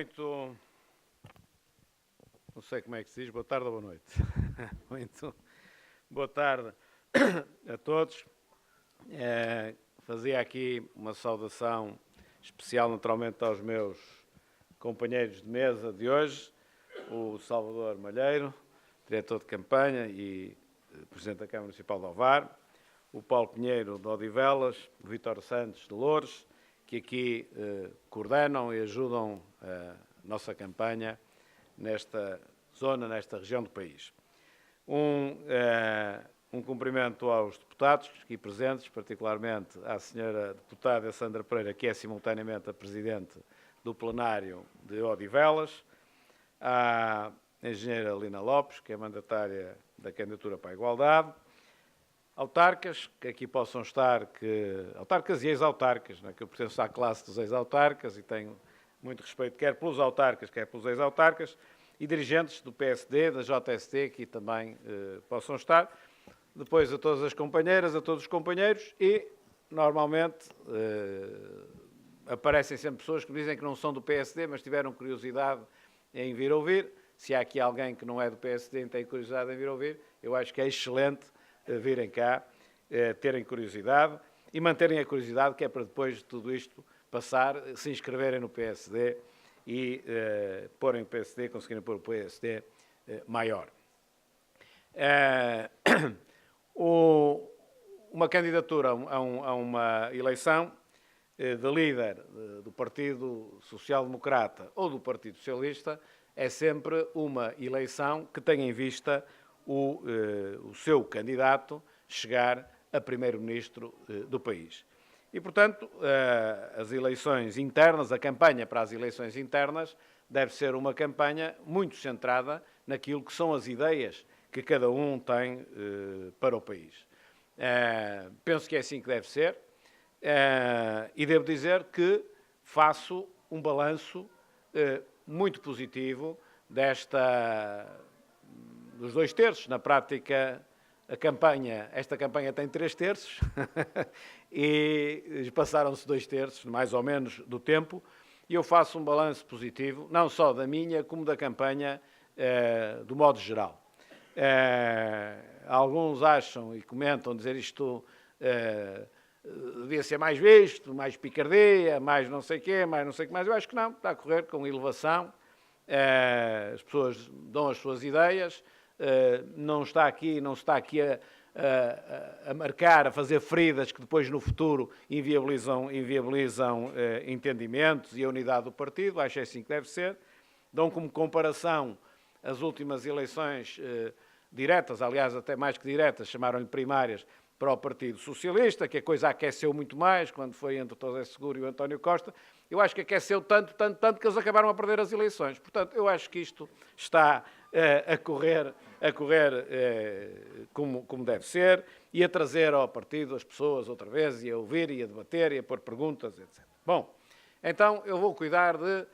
Muito, não sei como é que se diz, boa tarde ou boa noite. Muito boa tarde a todos. Fazia aqui uma saudação especial, naturalmente, aos meus companheiros de mesa de hoje, o Salvador Malheiro, diretor de campanha e presidente da Câmara Municipal de Ovar, o Paulo Pinheiro de Odivelas, o Vítor Santos de Loures, que aqui coordenam e ajudam a nossa campanha nesta zona, nesta região do país. Um cumprimento aos deputados aqui presentes, particularmente à senhora deputada Sandra Pereira, que é simultaneamente a presidente do plenário de Odivelas, à engenheira Lina Lopes, que é mandatária da candidatura para a igualdade, autarcas, que aqui possam estar, autarcas e ex-autarcas, que eu pertenço à classe dos ex-autarcas e tenho muito respeito quer pelos autarcas, quer pelos ex-autarcas, e dirigentes do PSD, da JST, que também possam estar. Depois a todas as companheiras, a todos os companheiros e, normalmente, aparecem sempre pessoas que dizem que não são do PSD, mas tiveram curiosidade em vir ouvir. Se há aqui alguém que não é do PSD e tem curiosidade em vir ouvir, eu acho que é excelente virem cá, terem curiosidade e manterem a curiosidade, que é para depois de tudo isto passar, se inscreverem no PSD e porem o PSD, conseguirem pôr o PSD maior. Uma candidatura a uma eleição de líder do Partido Social Democrata ou do Partido Socialista é sempre uma eleição que tem em vista o seu candidato chegar a primeiro-ministro do país. E, portanto, as eleições internas, a campanha para as eleições internas, deve ser uma campanha muito centrada naquilo que são as ideias que cada um tem para o país. Penso que é assim que deve ser e devo dizer que faço um balanço muito positivo dos 2 terços. Na prática, esta campanha tem 3 terços e passaram-se 2 terços, mais ou menos, do tempo, e eu faço um balanço positivo, não só da minha, como da campanha do modo geral. Alguns acham e comentam dizer isto devia ser mais visto, mais picardia, mais não sei o quê, mais não sei o que mais. Eu acho que não, está a correr com elevação, as pessoas dão as suas ideias, não se está aqui a marcar, a fazer feridas que depois no futuro inviabilizam entendimentos e a unidade do partido. Acho assim que deve ser. Dão como comparação as últimas eleições diretas, aliás até mais que diretas, chamaram-lhe primárias, para o Partido Socialista, que a coisa aqueceu muito mais quando foi entre o José Seguro e o António Costa. Eu acho que aqueceu tanto que eles acabaram a perder as eleições. Portanto, eu acho que isto está a correr como deve ser e a trazer ao partido as pessoas outra vez e a ouvir e a debater e a pôr perguntas, etc. Bom, então eu vou cuidar de,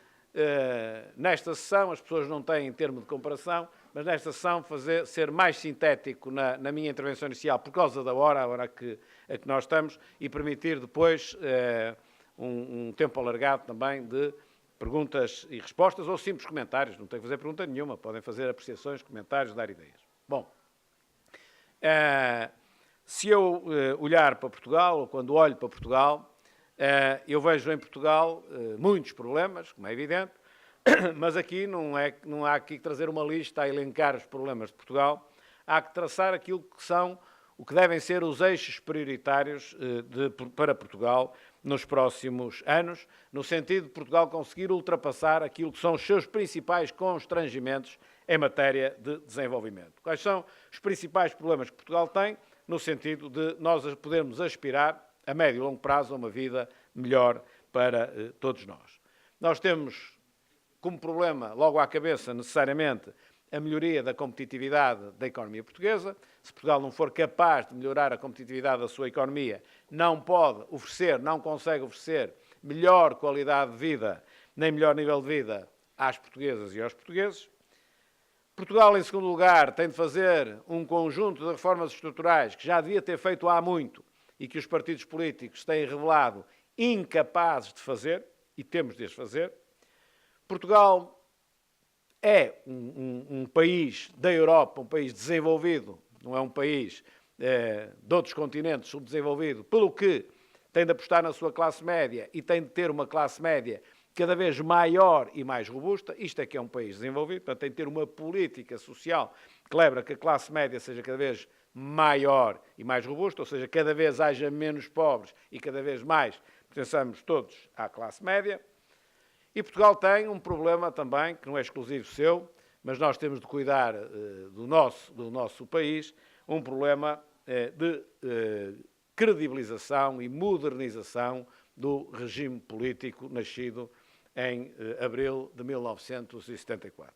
nesta sessão, as pessoas não têm termo de comparação, mas nesta sessão ser mais sintético na minha intervenção inicial por causa da hora, a hora que nós estamos, e permitir depois um tempo alargado também de perguntas e respostas ou simples comentários. Não tem que fazer pergunta nenhuma, podem fazer apreciações, comentários, dar ideias. Bom, se eu olhar para Portugal, ou quando olho para Portugal, eu vejo em Portugal muitos problemas, como é evidente, mas aqui não há aqui que trazer uma lista a elencar os problemas de Portugal, há que traçar aquilo que são, o que devem ser os eixos prioritários para Portugal nos próximos anos, no sentido de Portugal conseguir ultrapassar aquilo que são os seus principais constrangimentos em matéria de desenvolvimento. Quais são os principais problemas que Portugal tem, no sentido de nós podermos aspirar, a médio e longo prazo, a uma vida melhor para todos nós. Nós temos como problema, logo à cabeça, necessariamente, a melhoria da competitividade da economia portuguesa. Se Portugal não for capaz de melhorar a competitividade da sua economia, não consegue oferecer melhor qualidade de vida, nem melhor nível de vida às portuguesas e aos portugueses. Portugal, em segundo lugar, tem de fazer um conjunto de reformas estruturais que já devia ter feito há muito e que os partidos políticos têm revelado incapazes de fazer, e temos de as fazer. Portugal é um país da Europa, um país desenvolvido, não é um país de outros continentes subdesenvolvido, pelo que tem de apostar na sua classe média e tem de ter uma classe média cada vez maior e mais robusta. Isto é que é um país desenvolvido, portanto tem de ter uma política social que leve a que a classe média seja cada vez maior e mais robusta, ou seja, cada vez haja menos pobres e cada vez mais pertençamos todos à classe média. E Portugal tem um problema também, que não é exclusivo seu, mas nós temos de cuidar do nosso país, um problema de credibilização e modernização do regime político nascido em abril de 1974.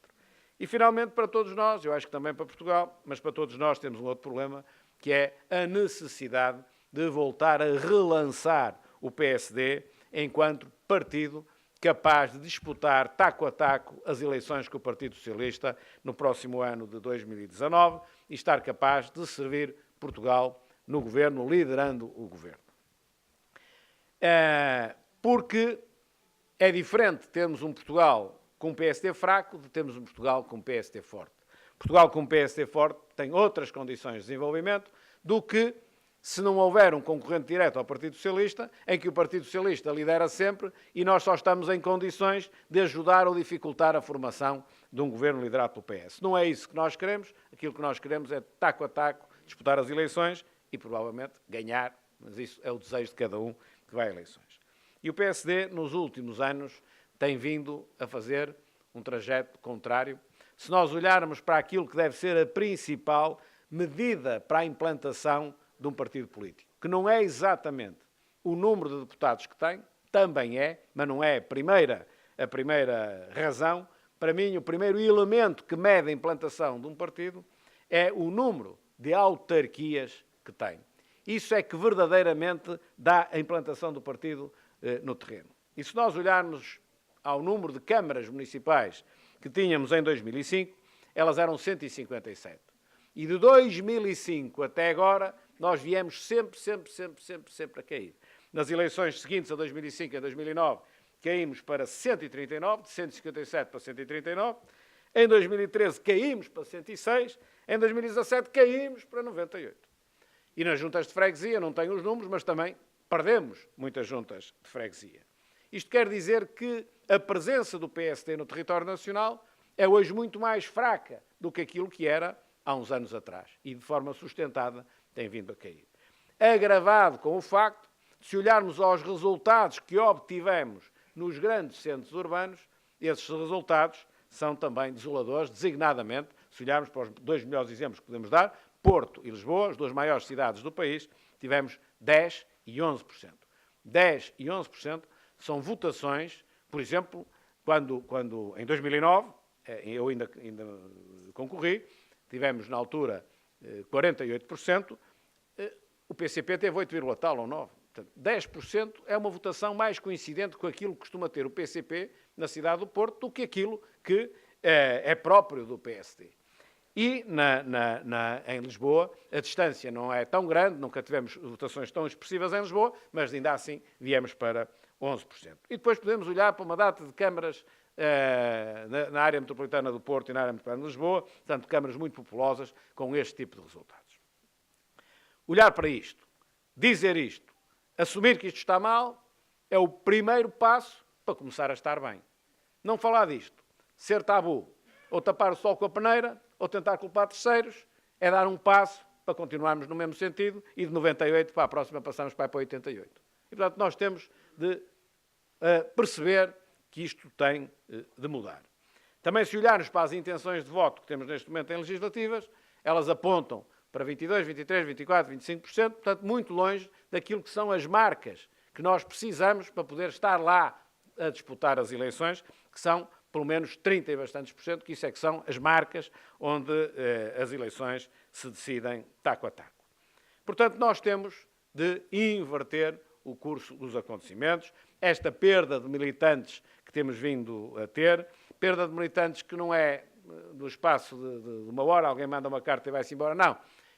E, finalmente, para todos nós, eu acho que também para Portugal, mas para todos nós temos um outro problema, que é a necessidade de voltar a relançar o PSD enquanto partido capaz de disputar taco a taco as eleições com o Partido Socialista no próximo ano de 2019 e estar capaz de servir Portugal no governo, liderando o governo. Porque é diferente termos um Portugal com um PSD fraco de termos um Portugal com um PSD forte. Portugal com um PSD forte tem outras condições de desenvolvimento do que se não houver um concorrente direto ao Partido Socialista, em que o Partido Socialista lidera sempre e nós só estamos em condições de ajudar ou dificultar a formação de um governo liderado pelo PS. Não é isso que nós queremos. Aquilo que nós queremos é, taco a taco, disputar as eleições e, provavelmente, ganhar, mas isso é o desejo de cada um que vai a eleições. E o PSD, nos últimos anos, tem vindo a fazer um trajeto contrário. Se nós olharmos para aquilo que deve ser a principal medida para a implantação de um partido político, que não é exatamente o número de deputados que tem, também é, mas não é a primeira razão. Para mim, o primeiro elemento que mede a implantação de um partido é o número de autarquias que tem. Isso é que verdadeiramente dá a implantação do partido no terreno. E se nós olharmos ao número de câmaras municipais que tínhamos em 2005, elas eram 157. E de 2005 até agora, nós viemos sempre a cair. Nas eleições seguintes a 2005 e a 2009, caímos para 139, de 157 para 139. Em 2013 caímos para 106. Em 2017 caímos para 98. E nas juntas de freguesia, não tenho os números, mas também perdemos muitas juntas de freguesia. Isto quer dizer que a presença do PSD no território nacional é hoje muito mais fraca do que aquilo que era há uns anos atrás. E de forma sustentada tem vindo a cair. Agravado com o facto de, se olharmos aos resultados que obtivemos nos grandes centros urbanos, esses resultados são também desoladores, designadamente, se olharmos para os dois melhores exemplos que podemos dar, Porto e Lisboa, as duas maiores cidades do país, tivemos 10% e 11%. 10% e 11% são votações, por exemplo, quando em 2009, eu ainda concorri, tivemos na altura 48%, o PCP teve 8, tal ou 9%. Portanto, 10% é uma votação mais coincidente com aquilo que costuma ter o PCP na cidade do Porto do que aquilo que é próprio do PSD. E em Lisboa a distância não é tão grande, nunca tivemos votações tão expressivas em Lisboa, mas ainda assim viemos para 11%. E depois podemos olhar para uma data de câmaras na área metropolitana do Porto e na área metropolitana de Lisboa, portanto, câmaras muito populosas com este tipo de resultados. Olhar para isto, dizer isto, assumir que isto está mal, é o primeiro passo para começar a estar bem. Não falar disto, ser tabu, ou tapar o sol com a peneira, ou tentar culpar terceiros, é dar um passo para continuarmos no mesmo sentido e de 98 para a próxima passamos para 88. E, portanto, nós temos de perceber que isto tem de mudar. Também, se olharmos para as intenções de voto que temos neste momento em legislativas, elas apontam para 22%, 23%, 24%, 25%, portanto, muito longe daquilo que são as marcas que nós precisamos para poder estar lá a disputar as eleições, que são pelo menos 30% e bastantes por cento, que isso é que são as marcas onde as eleições se decidem taco a taco. Portanto, nós temos de inverter o curso dos acontecimentos, esta perda de militantes que temos vindo a ter, perda de militantes que não é do espaço de uma hora, alguém manda uma carta e vai-se embora, não.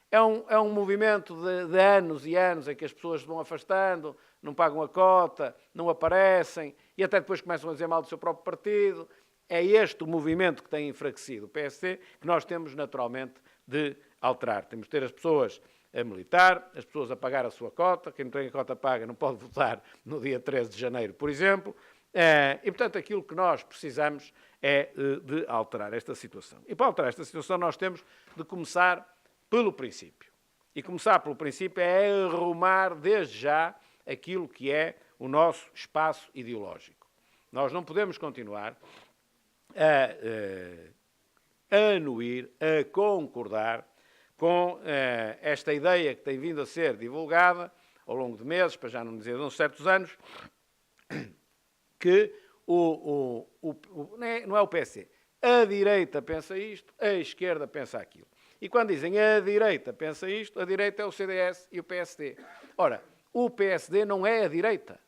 É um movimento de anos e anos em que as pessoas se vão afastando, não pagam a cota, não aparecem e até depois começam a dizer mal do seu próprio partido é este o movimento que tem enfraquecido o PSD, que nós temos naturalmente de alterar. Temos de ter as pessoas a militar, as pessoas a pagar a sua cota, quem não tem a cota paga não pode votar no dia 13 de janeiro, por exemplo, e, portanto, aquilo que nós precisamos é de alterar esta situação. E para alterar esta situação nós temos de começar pelo princípio. E começar pelo princípio é arrumar desde já aquilo que é o nosso espaço ideológico. Nós não podemos continuar a anuir, a concordar com esta ideia que tem vindo a ser divulgada ao longo de meses, para já não dizer de uns certos anos, que não é o PSD. A direita pensa isto, a esquerda pensa aquilo. E quando dizem a direita pensa isto, a direita é o CDS e o PSD. Ora, o PSD não é a direita.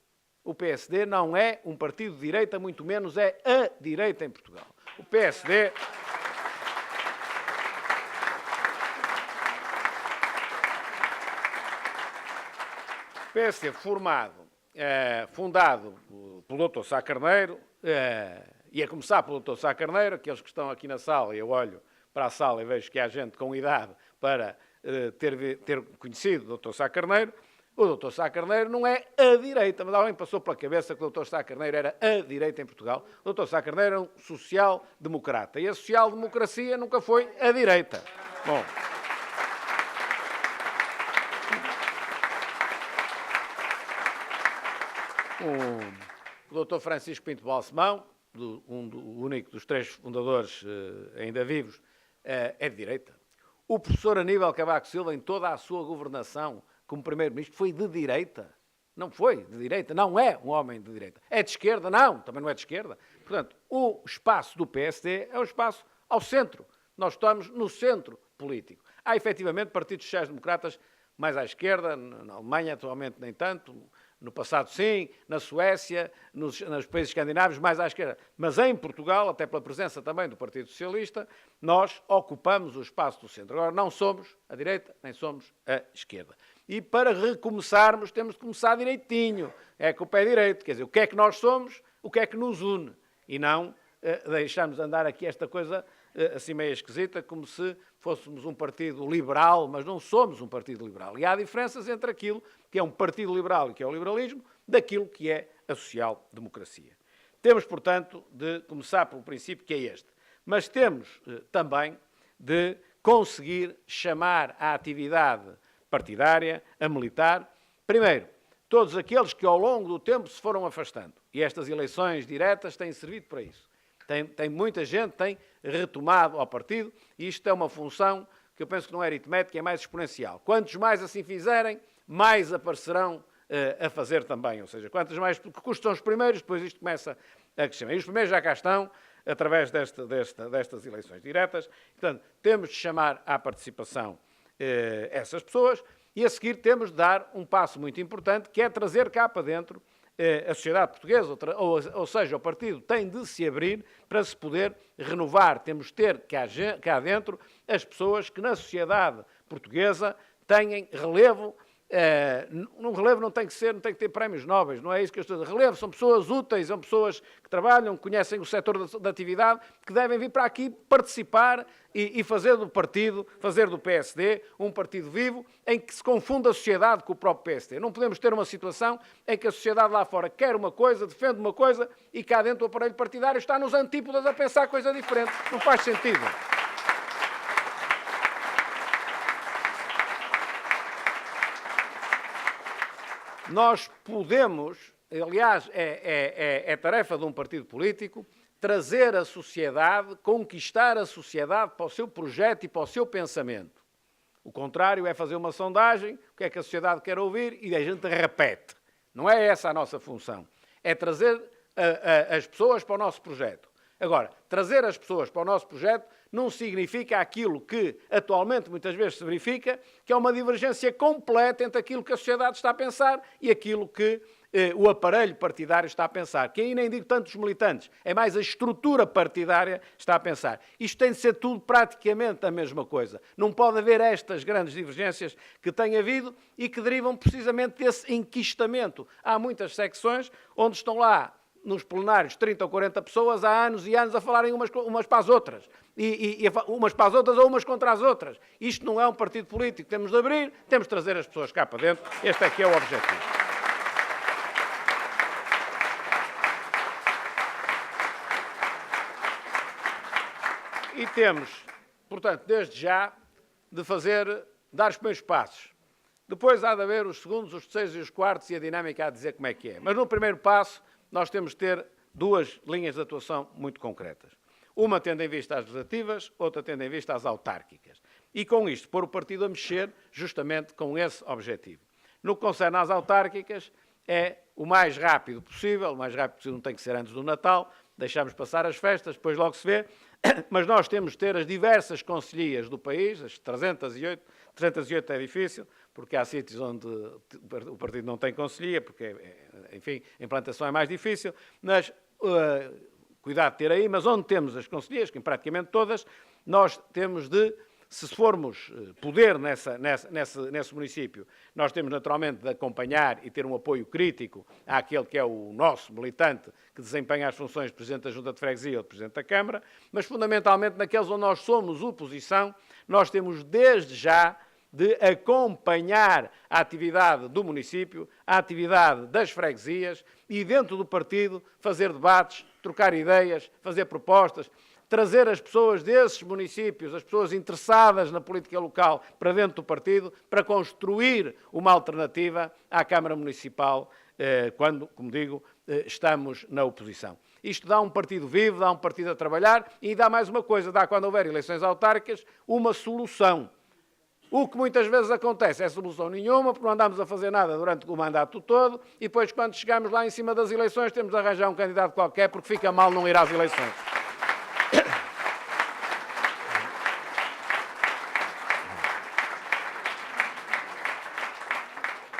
O PSD não é um partido de direita, muito menos é a direita em Portugal. O PSD... O PSD fundado pelo Dr. Sá Carneiro, e a começar pelo Dr. Sá Carneiro, aqueles que estão aqui na sala, eu olho para a sala e vejo que há gente com idade para ter conhecido o Dr. Sá Carneiro. O Dr. Sá Carneiro não é a direita, mas alguém passou pela cabeça que o Dr. Sá Carneiro era a direita em Portugal. O Dr. Sá Carneiro era um social-democrata, e a social-democracia nunca foi a direita. Bom... O Dr. Francisco Pinto Balsemão, o único dos 3 fundadores ainda vivos, é de direita. O professor Aníbal Cavaco Silva, em toda a sua governação como primeiro-ministro, foi de direita. Não foi de direita, não é um homem de direita. É de esquerda? Não, também não é de esquerda. Portanto, o espaço do PSD é um espaço ao centro. Nós estamos no centro político. Há, efetivamente, partidos sociais-democratas mais à esquerda, na Alemanha atualmente nem tanto, no passado sim, na Suécia, nos países escandinavos mais à esquerda. Mas em Portugal, até pela presença também do Partido Socialista, nós ocupamos o espaço do centro. Agora, não somos a direita, nem somos a esquerda. E para recomeçarmos, temos de começar direitinho, é com o pé direito. Quer dizer, o que é que nós somos, o que é que nos une. E não deixamos andar aqui esta coisa assim meio esquisita, como se fôssemos um partido liberal, mas não somos um partido liberal. E há diferenças entre aquilo que é um partido liberal e que é o liberalismo, daquilo que é a social-democracia. Temos, portanto, de começar pelo princípio que é este. Mas temos também de conseguir chamar à atividade partidária, a militar, primeiro, todos aqueles que ao longo do tempo se foram afastando. E estas eleições diretas têm servido para isso. Tem muita gente, tem retomado ao partido, e isto é uma função que eu penso que não é aritmética, é mais exponencial. Quantos mais assim fizerem, mais aparecerão a fazer também. Ou seja, quantos mais que custam os primeiros, depois isto começa a crescer. E os primeiros já cá estão, através destas eleições diretas. Portanto, temos de chamar à participação essas pessoas, e a seguir temos de dar um passo muito importante, que é trazer cá para dentro a sociedade portuguesa, ou seja, o partido tem de se abrir para se poder renovar. Temos de ter cá dentro as pessoas que na sociedade portuguesa têm relevo. Um relevo não tem que ter prémios nobres, não é isso que eu estou a dizer. Relevo são pessoas úteis, são pessoas que trabalham, que conhecem o setor da atividade, que devem vir para aqui participar e fazer do partido, fazer do PSD um partido vivo, em que se confunda a sociedade com o próprio PSD. Não podemos ter uma situação em que a sociedade lá fora quer uma coisa, defende uma coisa, e cá dentro o aparelho partidário está nos antípodas a pensar coisa diferente. Não faz sentido. Nós podemos, aliás, é tarefa de um partido político, trazer a sociedade, conquistar a sociedade para o seu projeto e para o seu pensamento. O contrário é fazer uma sondagem, o que é que a sociedade quer ouvir, e a gente repete. Não é essa a nossa função. É trazer as pessoas para o nosso projeto. Agora, trazer as pessoas para o nosso projeto não significa aquilo que atualmente muitas vezes se verifica, que é uma divergência completa entre aquilo que a sociedade está a pensar e aquilo que o aparelho partidário está a pensar. Que aí nem digo tanto os militantes, é mais a estrutura partidária que está a pensar. Isto tem de ser tudo praticamente a mesma coisa. Não pode haver estas grandes divergências que tem havido e que derivam precisamente desse enquistamento. Há muitas secções onde estão lá nos plenários 30 ou 40 pessoas há anos e anos a falarem umas para as outras. Umas para as outras ou umas contra as outras. Isto não é um partido político. Temos de abrir, temos de trazer as pessoas cá para dentro. Este é que é o objetivo. E temos, portanto, desde já, de dar os primeiros passos. Depois há de haver os segundos, os terceiros e os quartos e a dinâmica há de dizer como é que é. Mas no primeiro passo, nós temos de ter duas linhas de atuação muito concretas. Uma tendo em vista as legislativas, outra tendo em vista as autárquicas. E com isto, pôr o partido a mexer justamente com esse objetivo. No que concerne às autárquicas, é o mais rápido possível, não tem que ser antes do Natal, deixamos passar as festas, depois logo se vê, mas nós temos de ter as diversas concelhias do país, as 308 é difícil, porque há sítios onde o partido não tem concelhia, porque, enfim, a implantação é mais difícil, mas cuidado de ter aí, mas onde temos as concelhias, que em praticamente todas, nós temos de, se formos poder nesse município, nós temos naturalmente de acompanhar e ter um apoio crítico àquele que é o nosso militante que desempenha as funções de Presidente da Junta de Freguesia ou de Presidente da Câmara, mas fundamentalmente naqueles onde nós somos oposição, nós temos desde já de acompanhar a atividade do município, a atividade das freguesias e dentro do partido fazer debates, trocar ideias, fazer propostas, trazer as pessoas desses municípios, as pessoas interessadas na política local para dentro do partido, para construir uma alternativa à Câmara Municipal quando, como digo, estamos na oposição. Isto dá um partido vivo, dá um partido a trabalhar e dá mais uma coisa, dá quando houver eleições autárquicas uma solução. O que muitas vezes acontece é solução nenhuma, porque não andamos a fazer nada durante o mandato todo e depois quando chegamos lá em cima das eleições temos de arranjar um candidato qualquer porque fica mal não ir às eleições.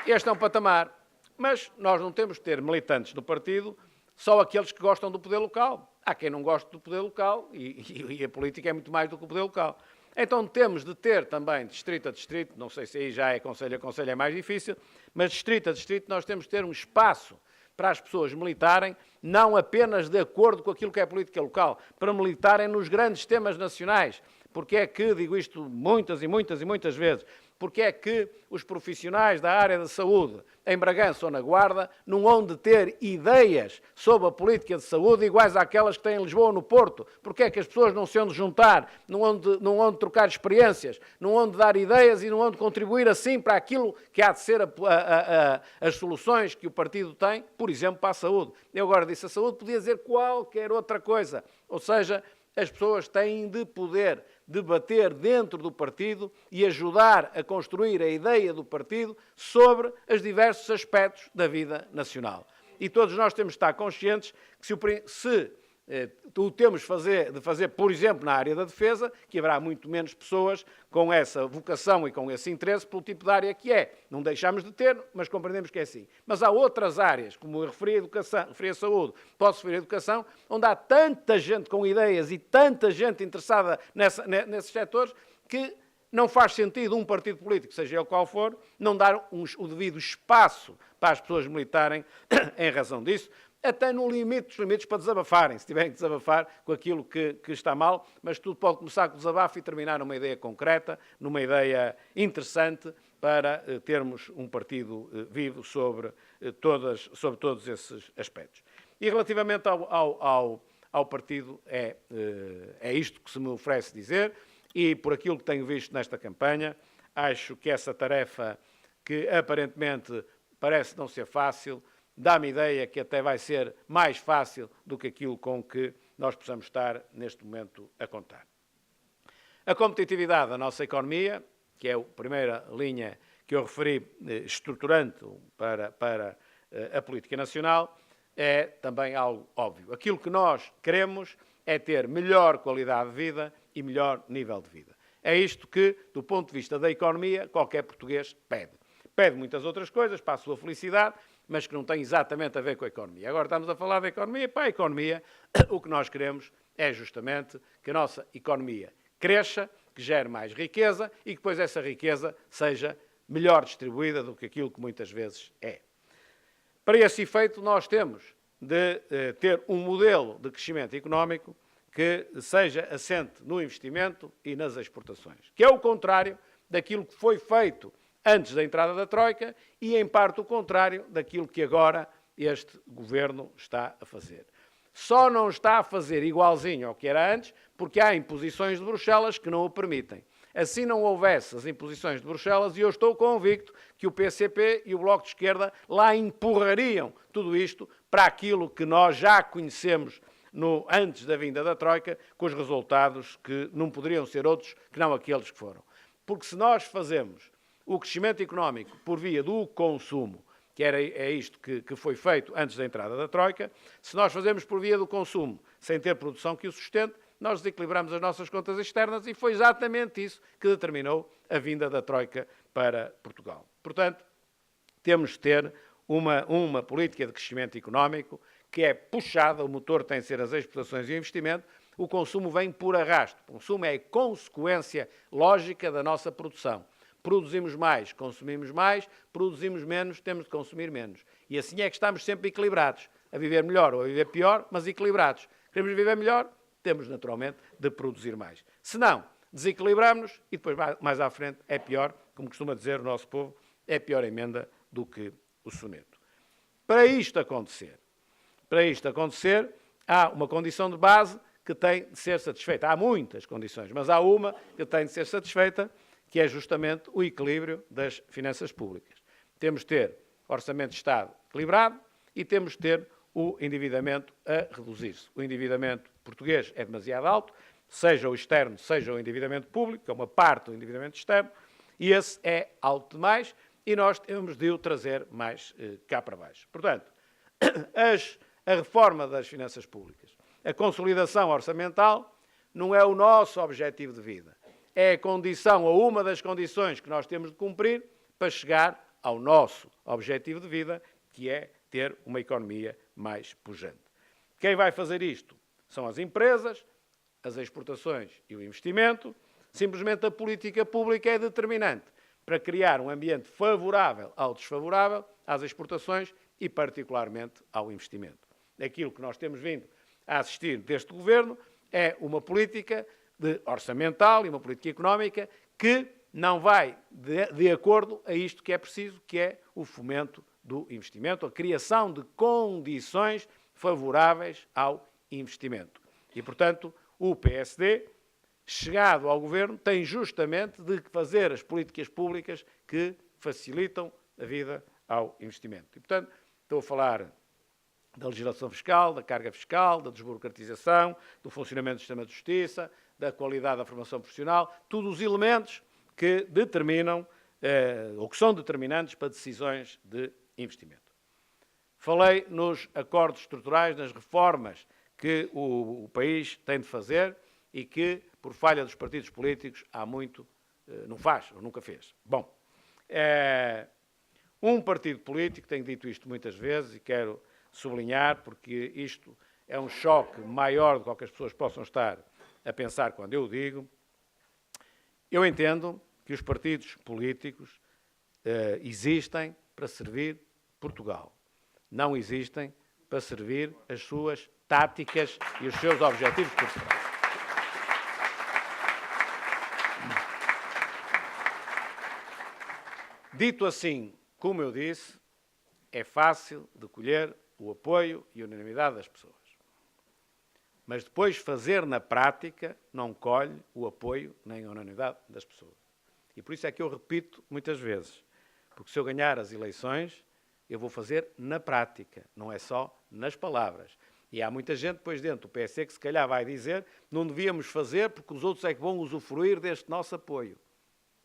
Este é um patamar, mas nós não temos de ter militantes do partido só aqueles que gostam do poder local. Há quem não goste do poder local e a política é muito mais do que o poder local. Então temos de ter também, distrito a distrito, não sei se aí já é concelho a concelho, é mais difícil, mas distrito a distrito nós temos de ter um espaço para as pessoas militarem, não apenas de acordo com aquilo que é a política local, para militarem nos grandes temas nacionais. Porque é que, digo isto muitas vezes, porque é que os profissionais da área da saúde em Bragança ou na Guarda não hão de ter ideias sobre a política de saúde iguais àquelas que têm em Lisboa ou no Porto? Porque é que as pessoas não se hão de juntar, não hão de trocar experiências, não hão de dar ideias e não hão de contribuir assim para aquilo que há de ser as soluções que o partido tem, por exemplo, para a saúde. Eu agora disse a saúde, podia dizer qualquer outra coisa. Ou seja, as pessoas têm de poder debater dentro do partido e ajudar a construir a ideia do partido sobre os diversos aspectos da vida nacional. E todos nós temos de estar conscientes que se o temos de fazer, por exemplo, na área da defesa, que haverá muito menos pessoas com essa vocação e com esse interesse pelo tipo de área que é. Não deixamos de ter, mas compreendemos que é assim. Mas há outras áreas, como eu referi a educação, referi a saúde, posso referir a educação, onde há tanta gente com ideias e tanta gente interessada nesses setores que não faz sentido um partido político, seja ele qual for, não dar o devido espaço para as pessoas militarem em razão disso, até no limite dos limites para desabafarem, se tiverem que desabafar com aquilo que está mal, mas tudo pode começar com o desabafo e terminar numa ideia concreta, numa ideia interessante para termos um partido vivo sobre todos esses aspectos. E relativamente ao partido, é isto que se me oferece dizer, e por aquilo que tenho visto nesta campanha, acho que essa tarefa, que aparentemente parece não ser fácil, dá-me ideia que até vai ser mais fácil do que aquilo com que nós possamos estar neste momento a contar. A competitividade da nossa economia, que é a primeira linha que eu referi estruturante para a política nacional, é também algo óbvio. Aquilo que nós queremos é ter melhor qualidade de vida e melhor nível de vida. É isto que, do ponto de vista da economia, qualquer português pede. Pede muitas outras coisas para a sua felicidade, mas que não têm exatamente a ver com a economia. Agora estamos a falar da economia. Para a economia, o que nós queremos é justamente que a nossa economia cresça, que gere mais riqueza e que depois essa riqueza seja melhor distribuída do que aquilo que muitas vezes é. Para esse efeito, nós temos de ter um modelo de crescimento económico que seja assente no investimento e nas exportações, que é o contrário daquilo que foi feito antes da entrada da Troika e, em parte, o contrário daquilo que agora este Governo está a fazer. Só não está a fazer igualzinho ao que era antes porque há imposições de Bruxelas que não o permitem. Assim não houvesse as imposições de Bruxelas, e eu estou convicto que o PCP e o Bloco de Esquerda lá empurrariam tudo isto para aquilo que nós já conhecemos antes da vinda da Troika, com os resultados que não poderiam ser outros que não aqueles que foram. Porque se nós fazemos o crescimento económico por via do consumo, que é isto que foi feito antes da entrada da Troika, se nós fazemos por via do consumo sem ter produção que o sustente, nós desequilibramos as nossas contas externas e foi exatamente isso que determinou a vinda da Troika para Portugal. Portanto, temos de ter uma política de crescimento económico que é puxada, o motor tem de ser as exportações e o investimento, o consumo vem por arrasto. O consumo é consequência lógica da nossa produção. Produzimos mais, consumimos mais, produzimos menos, temos de consumir menos. E assim é que estamos sempre equilibrados, a viver melhor ou a viver pior, mas equilibrados. Queremos viver melhor? Temos, naturalmente, de produzir mais. Se não, desequilibramos-nos e depois, mais à frente, é pior, como costuma dizer o nosso povo, é pior emenda do que o soneto. Para isto acontecer, há uma condição de base que tem de ser satisfeita. Há muitas condições, mas há uma que tem de ser satisfeita, que é justamente o equilíbrio das finanças públicas. Temos de ter orçamento de Estado equilibrado e temos de ter o endividamento a reduzir-se. O endividamento português é demasiado alto, seja o externo, seja o endividamento público, que é uma parte do endividamento externo, e esse é alto demais e nós temos de o trazer mais cá para baixo. Portanto, a reforma das finanças públicas, a consolidação orçamental, não é o nosso objetivo de vida. É a condição, ou uma das condições que nós temos de cumprir para chegar ao nosso objetivo de vida, que é ter uma economia mais pujante. Quem vai fazer isto são as empresas, as exportações e o investimento. Simplesmente a política pública é determinante para criar um ambiente favorável ao desfavorável, às exportações e, particularmente, ao investimento. Aquilo que nós temos vindo a assistir deste Governo é uma política orçamental e uma política económica que não vai de acordo a isto que é preciso, que é o fomento do investimento, a criação de condições favoráveis ao investimento. E, portanto, o PSD, chegado ao Governo, tem justamente de fazer as políticas públicas que facilitam a vida ao investimento. E, portanto, estou a falar da legislação fiscal, da carga fiscal, da desburocratização, do funcionamento do sistema de justiça, da qualidade da formação profissional, todos os elementos que determinam, ou que são determinantes para decisões de investimento. Falei nos acordos estruturais, nas reformas que o país tem de fazer e que, por falha dos partidos políticos, há muito não faz, ou nunca fez. Bom, um partido político, tenho dito isto muitas vezes e quero sublinhar, porque isto é um choque maior do que as pessoas possam estar a pensar quando eu o digo. Eu entendo que os partidos políticos existem para servir Portugal. Não existem para servir as suas táticas e os seus objetivos pessoais. Dito assim, como eu disse, é fácil de colher o apoio e a unanimidade das pessoas. Mas depois fazer na prática não colhe o apoio nem a unanimidade das pessoas. E por isso é que eu repito muitas vezes, porque se eu ganhar as eleições, eu vou fazer na prática, não é só nas palavras. E há muita gente depois dentro do PSD que se calhar vai dizer não devíamos fazer porque os outros é que vão usufruir deste nosso apoio.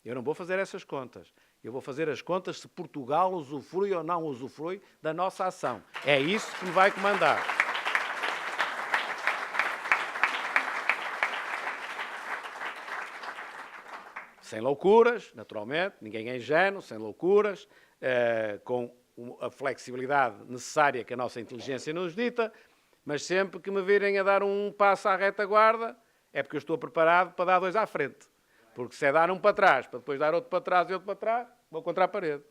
Eu não vou fazer essas contas. Eu vou fazer as contas se Portugal usufrui ou não usufrui da nossa ação. É isso que me vai comandar. Sem loucuras, naturalmente, ninguém é ingênuo, sem loucuras, com a flexibilidade necessária que a nossa inteligência nos dita, mas sempre que me virem a dar um passo à retaguarda, é porque eu estou preparado para dar dois à frente. Porque se é dar um para trás, para depois dar outro para trás e outro para trás, vou contra a parede.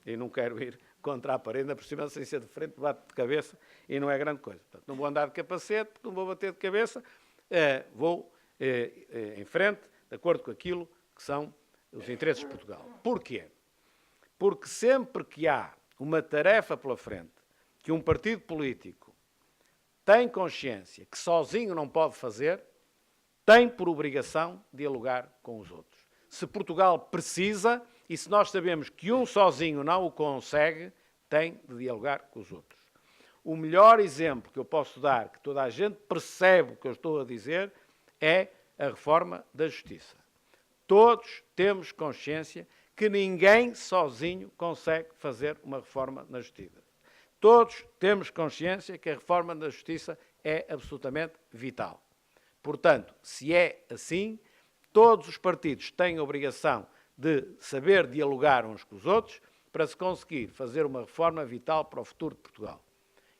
E não quero ir contra a parede, ainda por cima sem ser de frente, bate de cabeça e não é grande coisa. Portanto, não vou andar de capacete, porque não vou bater de cabeça, vou em frente, de acordo com aquilo que são os interesses de Portugal. Porquê? Porque sempre que há uma tarefa pela frente, que um partido político tem consciência que sozinho não pode fazer, tem por obrigação dialogar com os outros. Se Portugal precisa, e se nós sabemos que um sozinho não o consegue, tem de dialogar com os outros. O melhor exemplo que eu posso dar, que toda a gente percebe o que eu estou a dizer, é a reforma da Justiça. Todos temos consciência que ninguém sozinho consegue fazer uma reforma na Justiça. Todos temos consciência que a reforma da Justiça é absolutamente vital. Portanto, se é assim, todos os partidos têm a obrigação de saber dialogar uns com os outros para se conseguir fazer uma reforma vital para o futuro de Portugal.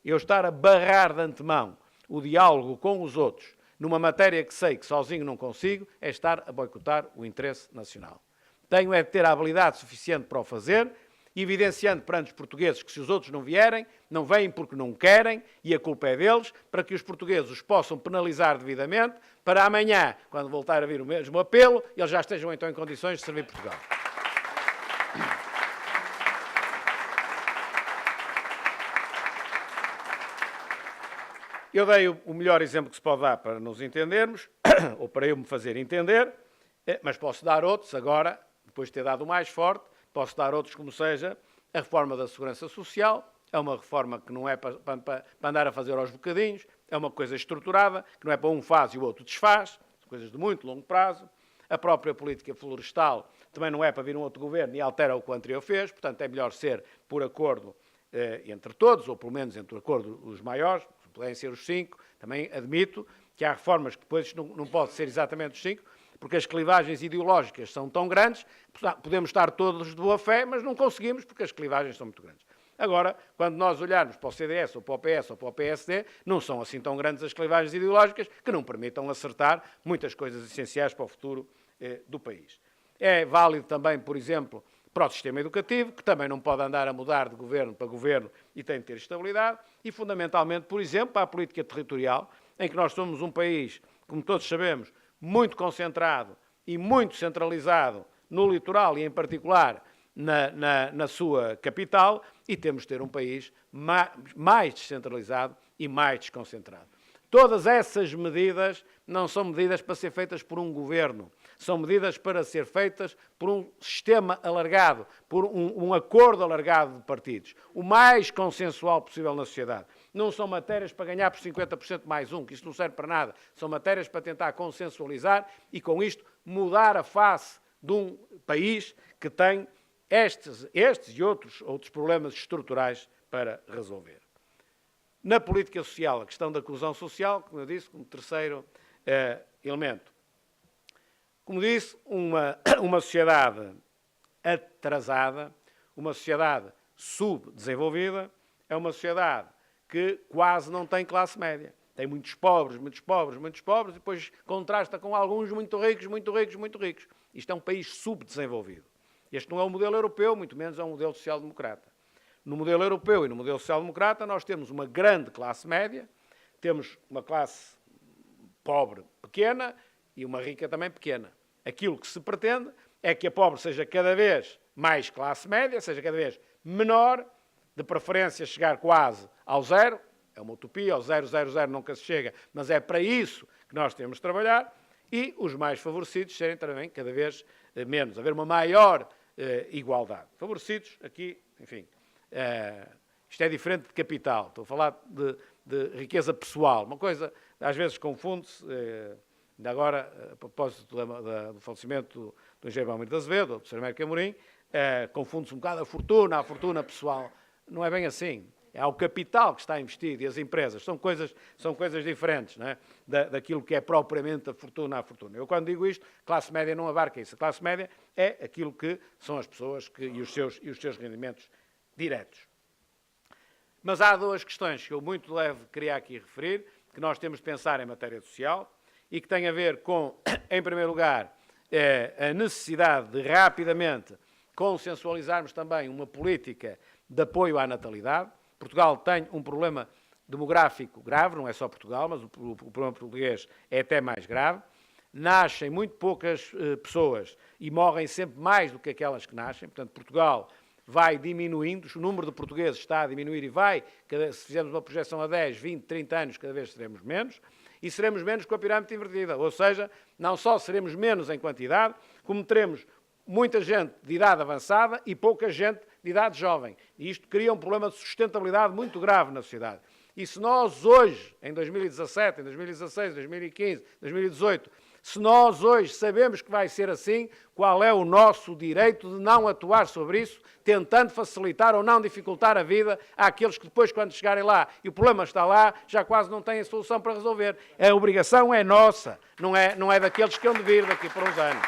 Eu estar a barrar de antemão o diálogo com os outros numa matéria que sei que sozinho não consigo é estar a boicotar o interesse nacional. Tenho é de ter a habilidade suficiente para o fazer, evidenciando perante os portugueses que se os outros não vierem, não vêm porque não querem e a culpa é deles, para que os portugueses os possam penalizar devidamente, para amanhã, quando voltar a vir o mesmo apelo, eles já estejam então em condições de servir Portugal. Eu dei o melhor exemplo que se pode dar para nos entendermos, ou para eu me fazer entender, mas posso dar outros agora, depois de ter dado o mais forte, posso dar outros como seja a reforma da Segurança Social, é uma reforma que não é para andar a fazer aos bocadinhos, é uma coisa estruturada, que não é para um faz e o outro desfaz, coisas de muito longo prazo. A própria política florestal também não é para vir um outro governo e altera o que o anterior fez, portanto é melhor ser por acordo entre todos, ou pelo menos entre o acordo os maiores, podem ser os 5, também admito que há reformas que depois não pode ser exatamente os 5, porque as clivagens ideológicas são tão grandes, podemos estar todos de boa fé, mas não conseguimos porque as clivagens são muito grandes. Agora, quando nós olharmos para o CDS, ou para o PS, ou para o PSD, não são assim tão grandes as clivagens ideológicas que não permitam acertar muitas coisas essenciais para o futuro do país. É válido também, por exemplo, para o sistema educativo, que também não pode andar a mudar de governo para governo e tem de ter estabilidade, e fundamentalmente, por exemplo, para a política territorial, em que nós somos um país, como todos sabemos, muito concentrado e muito centralizado no litoral e, em particular, na sua capital, e temos de ter um país mais descentralizado e mais desconcentrado. Todas essas medidas não são medidas para ser feitas por um governo, são medidas para ser feitas por um sistema alargado, por um acordo alargado de partidos, o mais consensual possível na sociedade. Não são matérias para ganhar por 50% mais um, que isso não serve para nada. São matérias para tentar consensualizar e, com isto, mudar a face de um país que tem estes e outros problemas estruturais para resolver. Na política social, a questão da coesão social, como eu disse, como terceiro elemento. Como disse, uma sociedade atrasada, uma sociedade subdesenvolvida, é uma sociedade que quase não tem classe média. Tem muitos pobres, muitos pobres, muitos pobres, e depois contrasta com alguns muito ricos, muito ricos, muito ricos. Isto é um país subdesenvolvido. Este não é um modelo europeu, muito menos é um modelo social-democrata. No modelo europeu e no modelo social-democrata nós temos uma grande classe média, temos uma classe pobre pequena e uma rica também pequena. Aquilo que se pretende é que a pobre seja cada vez mais classe média, seja cada vez menor, de preferência chegar quase ao zero, é uma utopia, ao 0,00 nunca se chega, mas é para isso que nós temos de trabalhar, e os mais favorecidos serem também cada vez menos, haver uma maior igualdade. Favorecidos aqui, enfim, isto é diferente de capital, estou a falar de riqueza pessoal, uma coisa às vezes confunde-se, ainda agora, a propósito do falecimento do engenheiro Belmiro de Azevedo, do Sr. Américo Amorim, confunde-se um bocado a fortuna pessoal. Não é bem assim. É o capital que está investido e as empresas. São coisas diferentes, não é? Daquilo que é propriamente a fortuna. Eu, quando digo isto, classe média não abarca isso. A classe média é aquilo que são as pessoas e os seus rendimentos diretos. Mas há duas questões que eu muito leve queria aqui referir, que nós temos de pensar em matéria social e que têm a ver com, em primeiro lugar, a necessidade de rapidamente consensualizarmos também uma política de apoio à natalidade. Portugal tem um problema demográfico grave, não é só Portugal, mas o problema português é até mais grave. Nascem muito poucas pessoas e morrem sempre mais do que aquelas que nascem. Portanto, Portugal vai diminuindo, o número de portugueses está a diminuir e vai, se fizermos uma projeção a 10, 20, 30 anos, cada vez seremos menos, e seremos menos com a pirâmide invertida. Ou seja, não só seremos menos em quantidade, como teremos muita gente de idade avançada e pouca gente de idade jovem. E isto cria um problema de sustentabilidade muito grave na sociedade. E se nós hoje, em 2017, em 2016, 2015, 2018, se nós hoje sabemos que vai ser assim, qual é o nosso direito de não atuar sobre isso, tentando facilitar ou não dificultar a vida àqueles que depois, quando chegarem lá e o problema está lá, já quase não têm a solução para resolver. A obrigação é nossa, não é daqueles que hão de vir daqui por uns anos.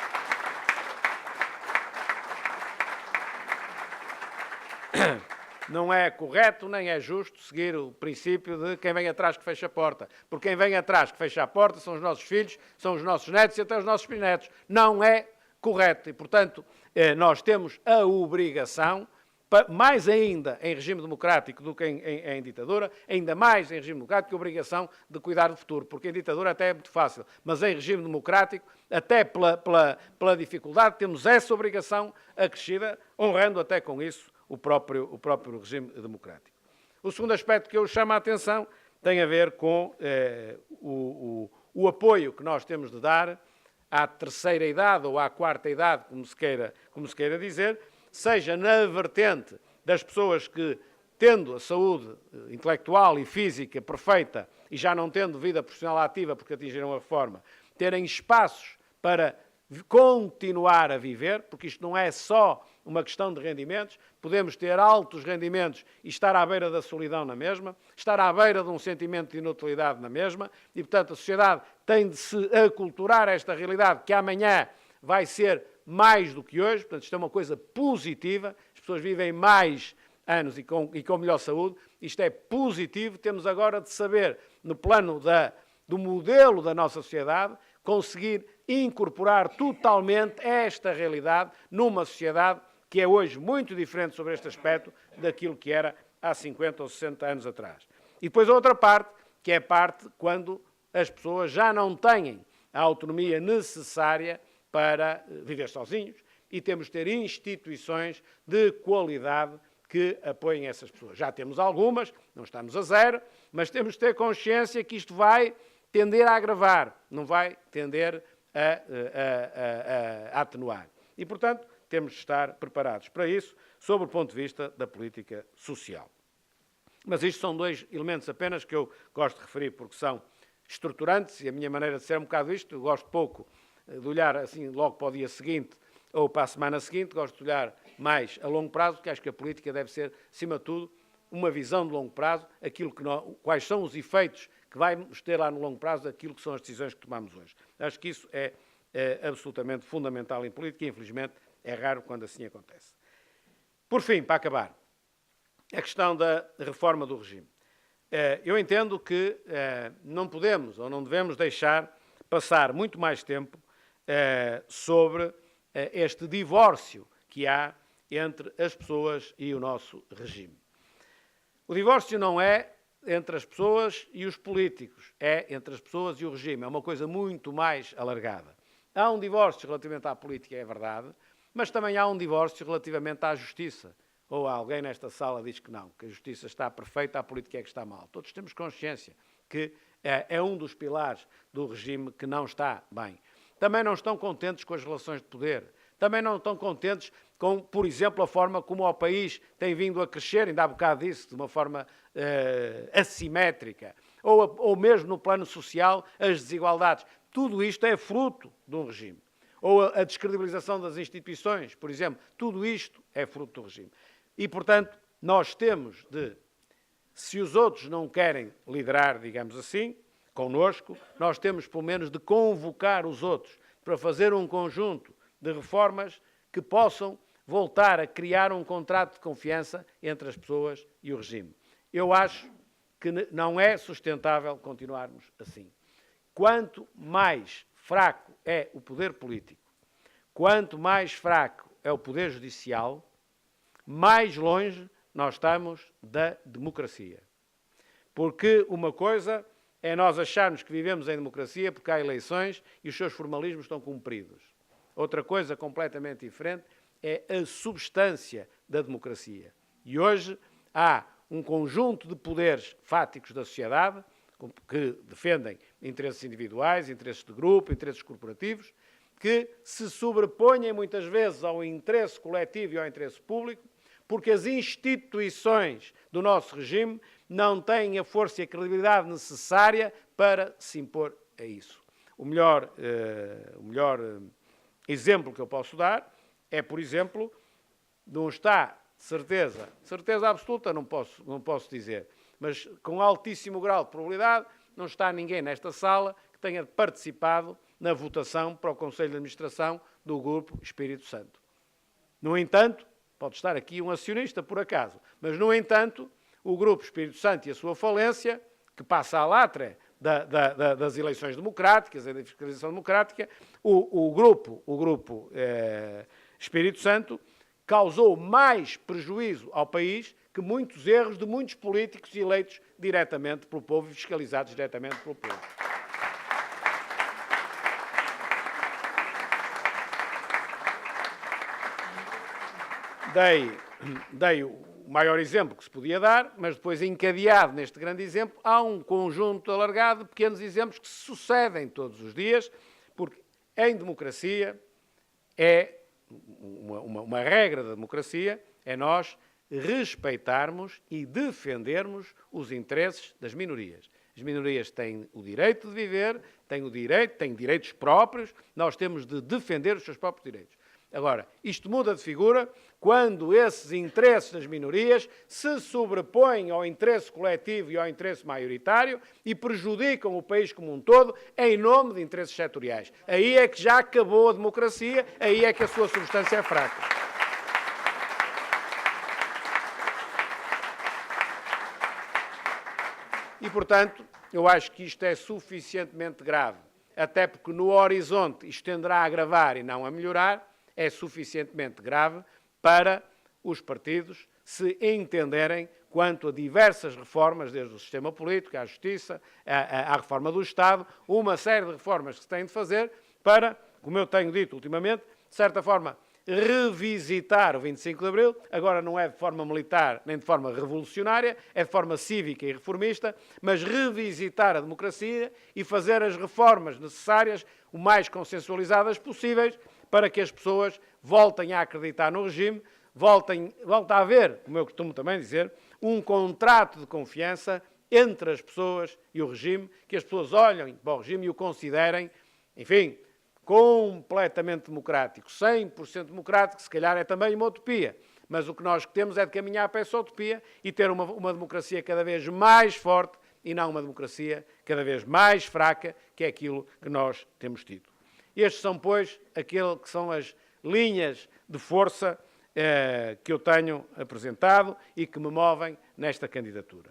Não é correto nem é justo seguir o princípio de quem vem atrás que fecha a porta. Porque quem vem atrás que fecha a porta são os nossos filhos, são os nossos netos e até os nossos bisnetos. Não é correto. E, portanto, nós temos a obrigação, mais ainda em regime democrático do que em ditadura, ainda mais em regime democrático, a obrigação de cuidar do futuro. Porque em ditadura até é muito fácil, mas em regime democrático, até pela dificuldade, temos essa obrigação acrescida, honrando até com isso o próprio regime democrático. O segundo aspecto que eu chamo a atenção tem a ver com o apoio que nós temos de dar à terceira idade ou à quarta idade, como se queira dizer, seja na vertente das pessoas que, tendo a saúde intelectual e física perfeita e já não tendo vida profissional ativa porque atingiram a reforma, terem espaços para continuar a viver, porque isto não é só uma questão de rendimentos, podemos ter altos rendimentos e estar à beira da solidão na mesma, estar à beira de um sentimento de inutilidade na mesma, e, portanto, a sociedade tem de se aculturar a esta realidade que amanhã vai ser mais do que hoje, portanto, isto é uma coisa positiva, as pessoas vivem mais anos e com melhor saúde, isto é positivo, temos agora de saber, no plano do modelo da nossa sociedade, conseguir incorporar totalmente esta realidade numa sociedade que é hoje muito diferente sobre este aspecto daquilo que era há 50 ou 60 anos atrás. E depois a outra parte, que é a parte quando as pessoas já não têm a autonomia necessária para viver sozinhos e temos de ter instituições de qualidade que apoiem essas pessoas. Já temos algumas, não estamos a zero, mas temos de ter consciência que isto vai tender a agravar, não vai tender a atenuar. E, portanto, temos de estar preparados para isso, sob o ponto de vista da política social. Mas isto são dois elementos apenas que eu gosto de referir porque são estruturantes e a minha maneira de ser é um bocado isto. Eu gosto pouco de olhar assim logo para o dia seguinte ou para a semana seguinte, gosto de olhar mais a longo prazo, porque acho que a política deve ser, acima de tudo, uma visão de longo prazo, quais são os efeitos que vamos ter lá no longo prazo daquilo que são as decisões que tomamos hoje. Acho que isso é absolutamente fundamental em política e, infelizmente, é raro quando assim acontece. Por fim, para acabar, a questão da reforma do regime. Eu entendo que não podemos ou não devemos deixar passar muito mais tempo sobre este divórcio que há entre as pessoas e o nosso regime. O divórcio não é entre as pessoas e os políticos, é entre as pessoas e o regime. É uma coisa muito mais alargada. Há um divórcio relativamente à política, é verdade, mas também há um divórcio relativamente à justiça. Ou alguém nesta sala diz que não, que a justiça está perfeita, a política é que está mal. Todos temos consciência que é um dos pilares do regime que não está bem. Também não estão contentes com as relações de poder. Também não estão contentes com, por exemplo, a forma como o país tem vindo a crescer, ainda há bocado disso, de uma forma assimétrica. Ou mesmo no plano social, as desigualdades. Tudo isto é fruto de um regime. Ou a descredibilização das instituições, por exemplo. Tudo isto é fruto do regime. E, portanto, nós temos de, se os outros não querem liderar, digamos assim, connosco, nós temos, pelo menos, de convocar os outros para fazer um conjunto de reformas que possam voltar a criar um contrato de confiança entre as pessoas e o regime. Eu acho que não é sustentável continuarmos assim. Quanto mais fraco é o poder político, quanto mais fraco é o poder judicial, mais longe nós estamos da democracia. Porque uma coisa é nós acharmos que vivemos em democracia porque há eleições e os seus formalismos estão cumpridos. Outra coisa completamente diferente é a substância da democracia. E hoje há um conjunto de poderes fáticos da sociedade que defendem interesses individuais, interesses de grupo, interesses corporativos, que se sobrepõem muitas vezes ao interesse coletivo e ao interesse público, porque as instituições do nosso regime não têm a força e a credibilidade necessária para se impor a isso. O melhor exemplo que eu posso dar é, por exemplo, não está, certeza absoluta não posso dizer, mas com altíssimo grau de probabilidade, não está ninguém nesta sala que tenha participado na votação para o Conselho de Administração do Grupo Espírito Santo. No entanto, pode estar aqui um acionista, por acaso, mas, no entanto, o Grupo Espírito Santo e a sua falência, que passa à latra das eleições democráticas, da fiscalização democrática, o Grupo Espírito Santo causou mais prejuízo ao país que muitos erros de muitos políticos eleitos diretamente pelo povo e fiscalizados diretamente pelo povo. Dei o maior exemplo que se podia dar, mas depois, encadeado neste grande exemplo, há um conjunto alargado de pequenos exemplos que se sucedem todos os dias, porque em democracia é uma regra da democracia, é nós respeitarmos e defendermos os interesses das minorias. As minorias têm o direito de viver, têm direitos próprios, nós temos de defender os seus próprios direitos. Agora, isto muda de figura quando esses interesses das minorias se sobrepõem ao interesse coletivo e ao interesse maioritário e prejudicam o país como um todo em nome de interesses setoriais. Aí é que já acabou a democracia, aí é que a sua substância é fraca. E, portanto, eu acho que isto é suficientemente grave, até porque no horizonte isto tenderá a agravar e não a melhorar, é suficientemente grave para os partidos se entenderem quanto a diversas reformas, desde o sistema político, à justiça, à reforma do Estado, uma série de reformas que se têm de fazer para, como eu tenho dito ultimamente, de certa forma, revisitar o 25 de Abril, agora não é de forma militar nem de forma revolucionária, é de forma cívica e reformista, mas revisitar a democracia e fazer as reformas necessárias o mais consensualizadas possíveis para que as pessoas voltem a acreditar no regime, volta a haver, como eu costumo também dizer, um contrato de confiança entre as pessoas e o regime, que as pessoas olhem para o regime e o considerem, enfim, completamente democrático, 100% democrático, se calhar é também uma utopia, mas o que nós temos é de caminhar para essa utopia e ter uma democracia cada vez mais forte e não uma democracia cada vez mais fraca, que é aquilo que nós temos tido. Estes são, pois, aquilo que são as linhas de força que eu tenho apresentado e que me movem nesta candidatura.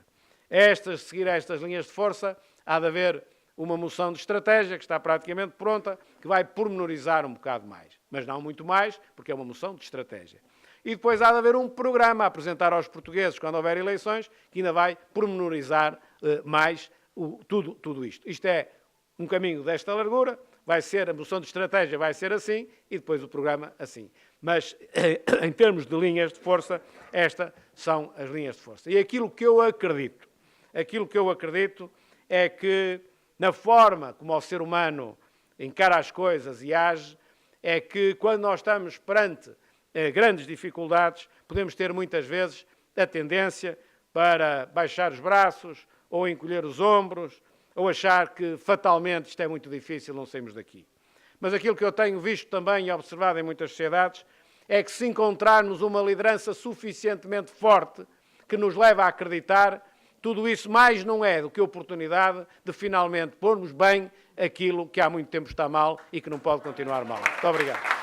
Seguir estas linhas de força, há de haver uma moção de estratégia que está praticamente pronta, que vai pormenorizar um bocado mais, mas não muito mais, porque é uma moção de estratégia. E depois há de haver um programa a apresentar aos portugueses quando houver eleições, que ainda vai pormenorizar mais tudo isto. Isto é um caminho desta largura, vai ser, a moção de estratégia vai ser assim e depois o programa assim. Mas, em termos de linhas de força, estas são as linhas de força. E aquilo que eu acredito é que, na forma como o ser humano encara as coisas e age, é que quando nós estamos perante grandes dificuldades, podemos ter muitas vezes a tendência para baixar os braços ou encolher os ombros, ou achar que fatalmente isto é muito difícil, não saímos daqui. Mas aquilo que eu tenho visto também e observado em muitas sociedades é que se encontrarmos uma liderança suficientemente forte que nos leva a acreditar, tudo isso mais não é do que a oportunidade de finalmente pormos bem aquilo que há muito tempo está mal e que não pode continuar mal. Muito obrigado.